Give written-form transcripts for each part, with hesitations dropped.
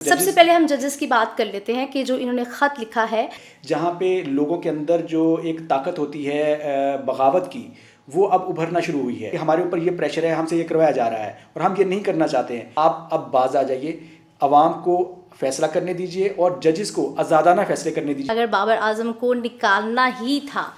सबसे पहले हम जजेस की बात कर लेते हैं कि जो इन्होंने ख़त लिखा है, जहाँ पे लोगों के अंदर जो एक ताकत होती है बगावत की, वो अब उभरना शुरू हुई है। हमारे ऊपर ये प्रेशर है, हमसे ये करवाया जा रहा है और हम ये नहीं करना चाहते हैं। आप अब बाज आ जाइए, आवाम को फैसला करने दीजिए और जजेस को आज़ादाना फैसले करने दीजिए। अगर बाबर आजम को निकालना ही था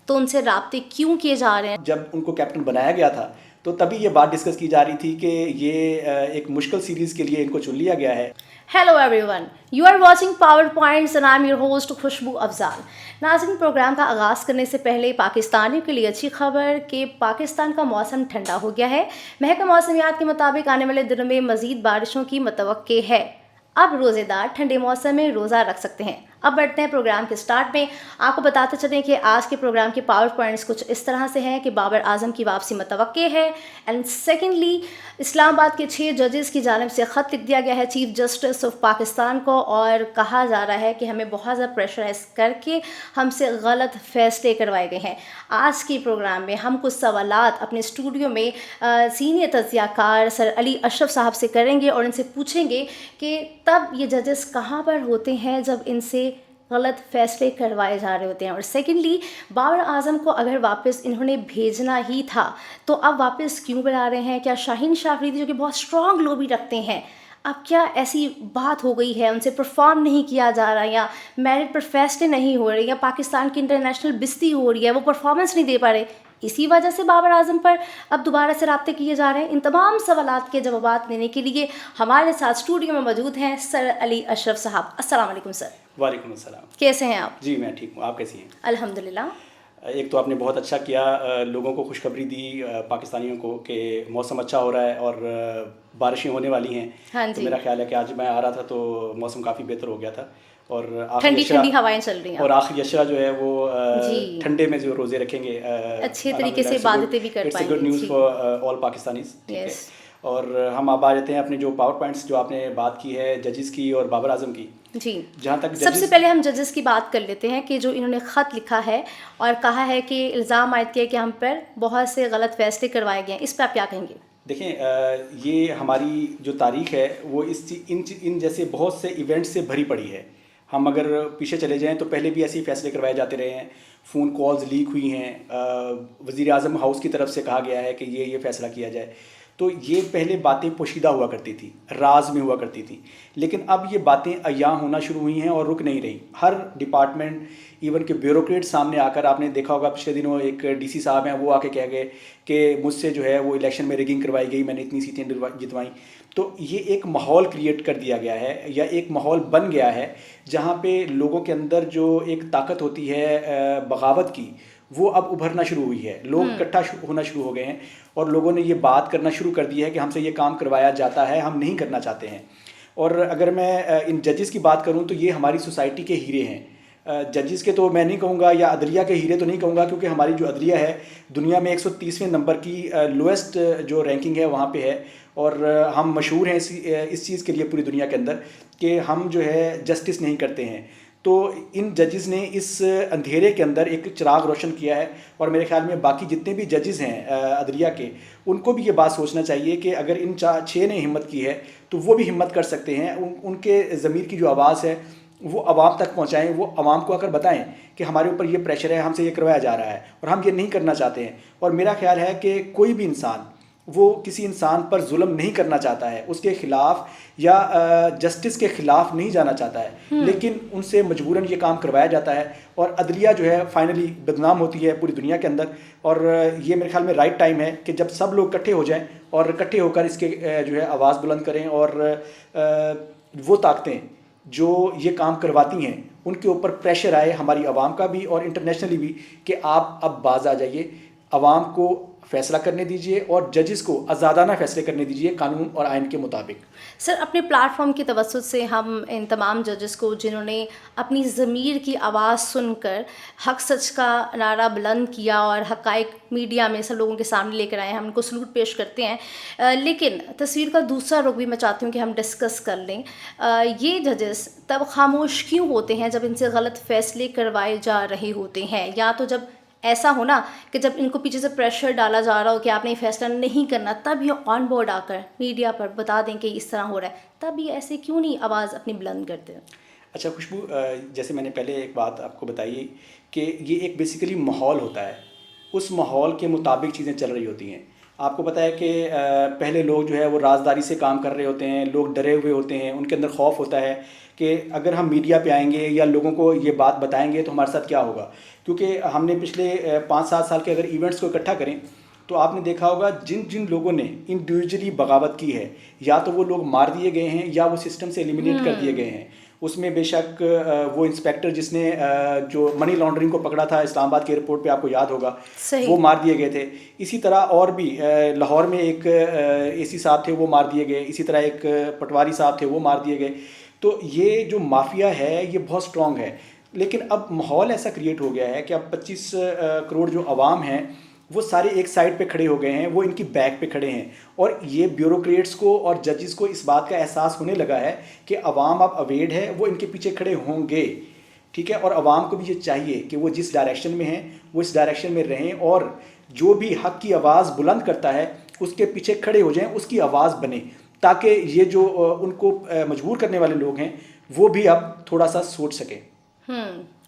तो उनसे राब्ते क्यों किए जा रहे हैं? जब उनको कैप्टन बनाया गया था तो तभी ये बात डिस्कस की जा रही थी कि ये एक मुश्किल सीरीज़ के लिए इनको चुन लिया गया है। Hello everyone, you are watching Power Points and I am your host Khushboo Afzal. नाज़रीन, प्रोग्राम का आगाज़ करने से पहले पाकिस्तानियों के लिए अच्छी खबर कि पाकिस्तान का मौसम ठंडा हो गया है। महकमा मौसमियात के मुताबिक आने वाले दिनों में मज़ीद बारिशों की मतवक्के है। अब रोज़ेदार ठंडे मौसम में रोज़ा रख सकते हैं। अब बढ़ते हैं प्रोग्राम के स्टार्ट में। आपको बताते चलें कि आज के प्रोग्राम के पावर पॉइंट्स कुछ इस तरह से हैं कि बाबर आजम की वापसी मुतवक्के है। एंड सेकेंडली, इस्लामाबाद के 6 जजेस की जानिब से ख़त लिख दिया गया है चीफ जस्टिस ऑफ पाकिस्तान को और कहा जा रहा है कि हमें बहुत ज़्यादा प्रेशराइज करके हमसे गलत फैसले करवाए गए हैं। आज के प्रोग्राम में हम कुछ सवालात अपने स्टूडियो में सीनियर तज्ज़ियाकार सर अली अशरफ साहब से करेंगे और इनसे पूछेंगे कि तब ये जजेस कहाँ पर होते हैं जब इनसे गलत फैसले करवाए जा रहे होते हैं। और सेकेंडली, बाबर आजम को अगर वापस इन्होंने भेजना ही था तो अब वापस क्यों बुला रहे हैं? क्या शाहीन शाह अफरीदी जो कि बहुत स्ट्रॉन्ग लॉबी रखते हैं, अब क्या ऐसी बात हो गई है, उनसे परफॉर्म नहीं किया जा रहा, या मेरिट पर फैसले नहीं हो रहे, या पाकिस्तान की इंटरनेशनल बिस्ती हो रही है, वो परफॉर्मेंस नहीं दे पा रहे, इसी वजह से बाबर आजम पर अब दोबारा से राब्ते किए जा रहे हैं? इन तमाम सवालात के जवाब देने के लिए हमारे साथ स्टूडियो में मौजूद हैं सर अली अशरफ साहब। अस्सलाम वालेकुम सर। वालेकुम अस्सलाम। कैसे हैं आप? जी मैं ठीक हूँ, आप कैसी हैं? अल्हम्दुलिल्लाह। एक तो आपने बहुत अच्छा किया, लोगों को खुशखबरी दी, पाकिस्तानियों को, कि मौसम अच्छा हो रहा है और बारिशें होने वाली हैं। हाँ तो जी। मेरा ख्याल है कि आज मैं आ रहा था तो मौसम काफ़ी बेहतर हो गया था और ठंडी ठंडी हवाएं चल रही हैं और आखिरी अशरा जो है वो जी। ठंडे में जो रोज़े रखेंगे अच्छे तरीके से इबादतें भी कर इट्स पाएंगे। गुड न्यूज़ जी। For all Pakistanis. ठीक है, यस और हम अब आ जाते हैं अपने जो पावर पॉइंट्स जो आपने बात की है जजेस की और बाबर आजम की। जी। जहाँ तक सबसे पहले हम जजेस की बात कर लेते हैं कि जो इन्होंने ख़त लिखा है और कहा है कि इल्ज़ाम आयत है कि हम पर बहुत से गलत फैसले करवाए गए हैं, इस पर आप क्या कहेंगे? देखें, ये हमारी जो तारीख़ है वो इन जैसे बहुत से इवेंट्स से भरी पड़ी है। हम अगर पीछे चले जाएं तो पहले भी ऐसे ही फैसले करवाए जाते रहे हैं, फ़ोन कॉल्स लीक हुई हैं, वज़ीर आज़म हाउस की तरफ से कहा गया है कि ये फैसला किया जाए। तो ये पहले बातें पोशीदा हुआ करती थी, राज में हुआ करती थी, लेकिन अब ये बातें अय्याम होना शुरू हुई हैं और रुक नहीं रही। हर डिपार्टमेंट, इवन के ब्यूरोक्रेट सामने आकर, आपने देखा होगा पिछले दिनों एक डीसी साहब हैं, वो आके कह गए कि मुझसे जो है वो इलेक्शन में रिगिंग करवाई गई, मैंने इतनी सीटें जितवाई। तो ये एक माहौल क्रिएट कर दिया गया है या एक माहौल बन गया है जहाँ पे लोगों के अंदर जो एक ताकत होती है बगावत की, वो अब उभरना शुरू हुई है। लोग इकट्ठा होना शुरू हो गए हैं और लोगों ने ये बात करना शुरू कर दी है कि हमसे ये काम करवाया जाता है, हम नहीं करना चाहते हैं। और अगर मैं इन जजेस की बात करूं तो ये हमारी सोसाइटी के हीरे हैं। जजेस के तो मैं नहीं कहूँगा, या अदलिया के हीरे तो नहीं कहूँगा, क्योंकि हमारी जो अदलिया है दुनिया में 130वें नंबर की लोएस्ट जो रैंकिंग है वहाँ पे है। और हम मशहूर हैं इस चीज़ के लिए पूरी दुनिया के अंदर कि हम जो है जस्टिस नहीं करते हैं। तो इन जजेस ने इस अंधेरे के अंदर एक चिराग रोशन किया है और मेरे ख्याल में बाकी जितने भी जजेस हैं अदलिया के, उनको भी ये बात सोचना चाहिए कि अगर इन 6 ने हिम्मत की है तो वो भी हिम्मत कर सकते हैं। उनके ज़मीर की जो आवाज़ है वो आवाम तक पहुंचाएं, वो आवाम को आकर बताएं कि हमारे ऊपर ये प्रेशर है, हमसे ये करवाया जा रहा है और हम ये नहीं करना चाहते हैं। और मेरा ख्याल है कि कोई भी इंसान वो किसी इंसान पर जुल्म नहीं करना चाहता है, उसके ख़िलाफ़ या जस्टिस के ख़िलाफ़ नहीं जाना चाहता है, लेकिन उनसे मजबूरन ये काम करवाया जाता है और अदलिया जो है फाइनली बदनाम होती है पूरी दुनिया के अंदर। और ये मेरे ख्याल में राइट टाइम है कि जब सब लोग इकट्ठे हो जाएं और इकट्ठे होकर इसके जो है आवाज़ बुलंद करें और वो ताकतें जो ये काम करवाती हैं उनके ऊपर प्रेशर आए, हमारी आवाम का भी और इंटरनेशनली भी, कि आप अब बाज आ जाइए, आवाम को फैसला करने दीजिए और जजेस को आज़ादाना फैसले करने दीजिए कानून और आइन के मुताबिक। सर, अपने प्लेटफॉर्म की तवज्जुह से हम इन तमाम जजेस को जिन्होंने अपनी ज़मीर की आवाज़ सुनकर हक सच का नारा बुलंद किया और हक़ाइक़ मीडिया में सब लोगों के सामने लेकर आए हैं, हम उनको सलूट पेश करते हैं। लेकिन तस्वीर का दूसरा रुख भी मैं चाहती हूँ कि हम डिस्कस कर लें। ये जजेस तब खामोश क्यों होते हैं जब इनसे गलत फ़ैसले करवाए जा रहे होते हैं, या तो जब ऐसा हो ना कि जब इनको पीछे से प्रेशर डाला जा रहा हो कि आपने ये फैसला नहीं करना, तब ये ऑन बोर्ड आकर मीडिया पर बता दें कि इस तरह हो रहा है, तब ये ऐसे क्यों नहीं आवाज़ अपनी बुलंद करते हैं? अच्छा खुशबू, जैसे मैंने पहले एक बात आपको बताई कि ये एक बेसिकली माहौल होता है, उस माहौल के मुताबिक चीज़ें चल रही होती हैं। आपको पता है कि पहले लोग जो है वो राजदारी से काम कर रहे होते हैं, लोग डरे हुए होते हैं, उनके अंदर खौफ होता है कि अगर हम मीडिया पे आएंगे या लोगों को ये बात बताएंगे तो हमारे साथ क्या होगा। क्योंकि हमने पिछले 5-7 साल के अगर इवेंट्स को इकट्ठा करें तो आपने देखा होगा जिन जिन लोगों ने इंडिविजुअली बगावत की है, या तो वो लोग मार दिए गए हैं या वो सिस्टम से एलिमिनेट कर दिए गए हैं। उसमें बेशक वो इंस्पेक्टर जिसने जो मनी लॉन्ड्रिंग को पकड़ा था इस्लामाबाद के एयरपोर्ट पे, आपको याद होगा, वो मार दिए गए थे। इसी तरह और भी लाहौर में एक एसी साहब थे, वो मार दिए गए। इसी तरह एक पटवारी साहब थे, वो मार दिए गए। तो ये जो माफिया है ये बहुत स्ट्रांग है। लेकिन अब माहौल ऐसा क्रिएट हो गया है कि अब 25 करोड़ जो अवाम हैं वो सारे एक साइड पे खड़े हो गए हैं, वो इनकी बैक पे खड़े हैं। और ये ब्यूरोक्रेट्स को और जजेस को इस बात का एहसास होने लगा है कि अवाम अब अवेड है, वो इनके पीछे खड़े होंगे। ठीक है, और अवाम को भी ये चाहिए कि वो जिस डायरेक्शन में हैं वो इस डायरेक्शन में रहें, और जो भी हक की आवाज़ बुलंद करता है उसके पीछे खड़े हो जाएं, उसकी आवाज़ बने, ताकि ये जो उनको मजबूर करने वाले लोग हैं वो भी अब थोड़ा सा सोच सकें।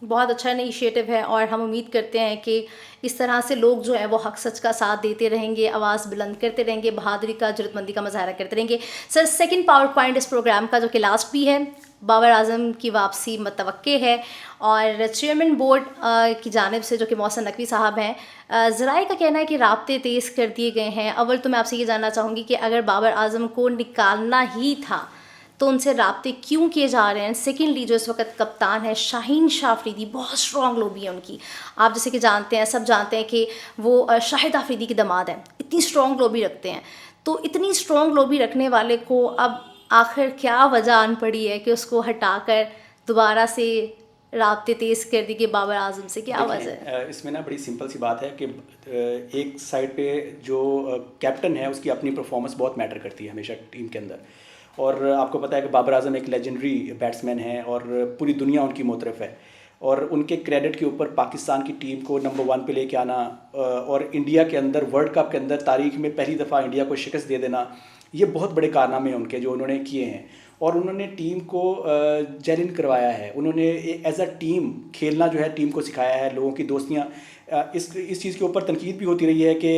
बहुत अच्छा इनिशिएटिव है, और हम उम्मीद करते हैं कि इस तरह से लोग जो है वो हक सच का साथ देते रहेंगे, आवाज़ बुलंद करते रहेंगे, बहादुरी का, जरूरतमंदी का मुजाहरा करते रहेंगे। सर, सेकंड पावर पॉइंट इस प्रोग्राम का, जो कि लास्ट भी है, बाबर आजम की वापसी मतवक्के है, और चेयरमैन बोर्ड की जानिब से जो कि मोहसिन नकवी साहब हैं, ज़राए का कहना है कि राब्ते तेज़ कर दिए गए हैं। अव्वल तो मैं आपसे ये जानना चाहूँगी कि अगर बाबर आजम को निकालना ही था तो उनसे राब्ते क्यों किए जा रहे हैं? सेकेंडली, जो इस वक्त कप्तान है शाहीन शाह अफरीदी, बहुत स्ट्रॉन्ग लॉबी है उनकी। आप जैसे कि जानते हैं, सब जानते हैं कि वो शाहिद अफरीदी के दामाद हैं, इतनी स्ट्रॉन्ग लॉबी रखते हैं। तो इतनी स्ट्रॉन्ग लॉबी रखने वाले को अब आखिर क्या वजह आन पड़ी है कि उसको हटाकर दोबारा से राब्ते तेज़ कर दी कि बाबर आजम से? क्या वजह है इसमें ना बड़ी सिंपल सी बात है कि एक साइड पे जो कैप्टन है उसकी अपनी परफॉर्मेंस बहुत मैटर करती है हमेशा टीम के अंदर। और आपको पता है कि बाबर आजम एक लेजेंडरी बैट्समैन है और पूरी दुनिया उनकी मोतरफ है, और उनके क्रेडिट के ऊपर पाकिस्तान की टीम को नंबर 1 पे लेके आना और इंडिया के अंदर वर्ल्ड कप के अंदर तारीख में पहली दफ़ा इंडिया को शिकस्त दे देना, ये बहुत बड़े कारनामे हैं उनके जो उन्होंने किए हैं। और उन्होंने टीम को जेन्युइन करवाया है, उन्होंने एज अ टीम खेलना जो है टीम को सिखाया है, लोगों की दोस्तियाँ। इस चीज़ के ऊपर तनकीद भी होती रही है कि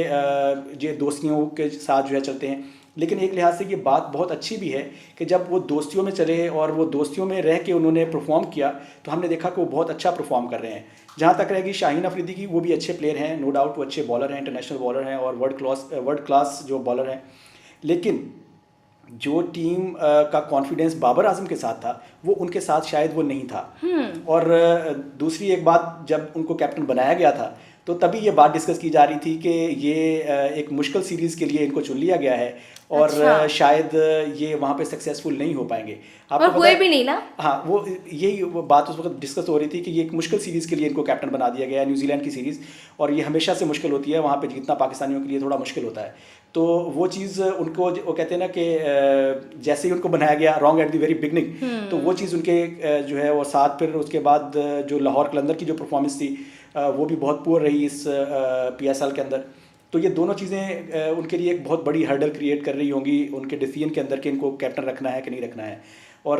ये दोस्तियों के साथ जो है चलते हैं, लेकिन एक लिहाज से ये बात बहुत अच्छी भी है कि जब वो दोस्तियों में चले और वो दोस्तियों में रह के उन्होंने परफॉर्म किया तो हमने देखा कि वो बहुत अच्छा परफॉर्म कर रहे हैं। जहाँ तक रहेगी शाहीन अफरीदी की, वो भी अच्छे प्लेयर हैं, नो डाउट वो अच्छे बॉलर हैं, इंटरनेशनल बॉलर हैं और वर्ल्ड क्लास जो बॉलर हैं। लेकिन जो टीम का कॉन्फिडेंस बाबर आजम के साथ था वो उनके साथ शायद वो नहीं था। और दूसरी एक बात, जब उनको कैप्टन बनाया गया था तो तभी ये बात डिस्कस की जा रही थी कि ये एक मुश्किल सीरीज़ के लिए इनको चुन लिया गया है और शायद ये वहाँ पे सक्सेसफुल नहीं हो पाएंगे। आपको हुए भी नहीं ना? हाँ, वो यही वो बात उस वक्त डिस्कस हो रही थी कि ये एक मुश्किल सीरीज़ के लिए इनको कैप्टन बना दिया गया है, न्यूजीलैंड की सीरीज़, और ये हमेशा से मुश्किल होती है, वहाँ पे जीतना पाकिस्तानियों के लिए थोड़ा मुश्किल होता है। तो वो चीज़ उनको, वो कहते हैं ना कि जैसे ही उनको बनाया गया wrong at the very beginning, तो वो चीज़ उनके जो है वो साथ, फिर उसके बाद जो लाहौर कलंदर की जो परफॉर्मेंस थी वो भी बहुत पुअर रही इस PSL के अंदर। तो ये दोनों चीज़ें उनके लिए एक बहुत बड़ी हर्डल क्रिएट कर रही होंगी उनके डिसीजन के अंदर कि इनको कैप्टन रखना है कि नहीं रखना है। और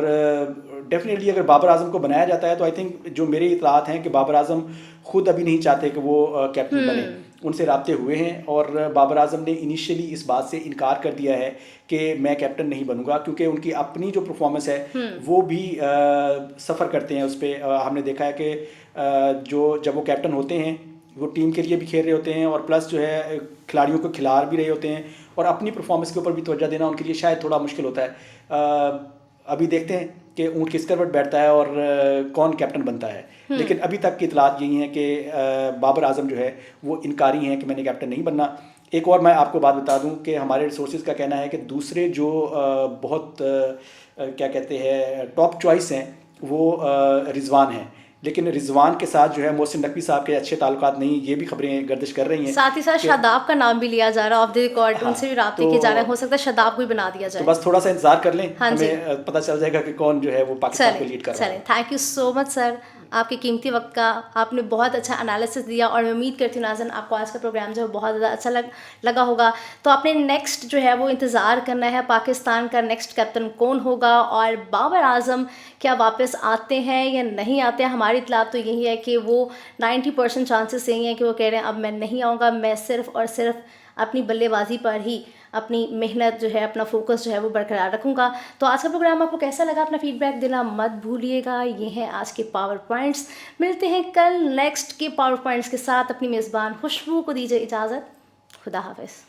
डेफिनेटली अगर बाबर आजम को बनाया जाता है तो आई थिंक जो मेरी इतलात हैं कि बाबर आजम खुद अभी नहीं चाहते कि वो कैप्टन बने, उनसे राब्ते हुए हैं और बाबर आजम ने इनिशियली इस बात से इनकार कर दिया है कि मैं कैप्टन नहीं बनूंगा, क्योंकि उनकी अपनी जो परफॉर्मेंस है वो भी सफ़र करते हैं उस पर। हमने देखा है कि जो जब वो कैप्टन होते हैं वो टीम के लिए भी खेल रहे होते हैं और प्लस जो है खिलाड़ियों को खिला भी रहे होते हैं, और अपनी परफॉर्मेंस के ऊपर भी तवज्जो देना उनके लिए शायद थोड़ा मुश्किल होता है। अभी देखते हैं कि ऊँट किस करवट बैठता है और कौन कैप्टन बनता है। लेकिन अभी तक की इतलात यही है कि बाबर आजम जो है वो इनकारी हैं कि मैंने कैप्टन नहीं बनना। एक और मैं आपको बात बता दूं कि हमारे रिसोर्सेज का कहना है कि दूसरे जो बहुत क्या कहते हैं टॉप चॉइस हैं वो रिजवान हैं, लेकिन रिजवान के साथ जो है मोहसिन नकवी साहब के अच्छे ताल्लुकात नहीं, ये भी खबरें गर्दिश कर रही हैं। साथ ही साथ शादाब का नाम भी लिया जा रहा है ऑफ द रिकॉर्ड, उनसे भी राब्ते किए जा रहे हैं, हो सकता है शादाब को भी बना दिया जाए। तो बस थोड़ा सा इंतजार कर लें, हमें पता चल जाएगा कि कौन जो है वो पाकिस्तान को लीड कर रहा है। Thank you so much sir. आपके कीमती वक्त का आपने बहुत अच्छा एनालिसिस दिया और मैं उम्मीद करती हूँ नाज़रीन आपको आज का प्रोग्राम जो है बहुत ज़्यादा अच्छा लगा होगा। तो आपने नेक्स्ट जो है वो इंतज़ार करना है पाकिस्तान का नेक्स्ट कैप्टन कौन होगा और बाबर आज़म क्या वापस आते हैं या नहीं आते हैं। हमारी इतलात तो यही है कि वो 90% चांसेस यही हैं कि वो कह रहे हैं अब मैं नहीं आऊँगा, मैं सिर्फ़ और सिर्फ अपनी बल्लेबाजी पर ही अपनी मेहनत जो है अपना फोकस जो है वो बरकरार रखूँगा। तो आज का प्रोग्राम आपको कैसा लगा अपना फीडबैक देना मत भूलिएगा। ये हैं आज के पावर पॉइंट्स। मिलते हैं कल नेक्स्ट के पावर पॉइंट्स के साथ। अपनी मेज़बान खुशबू को दीजिए इजाज़त। खुदा हाफिज़।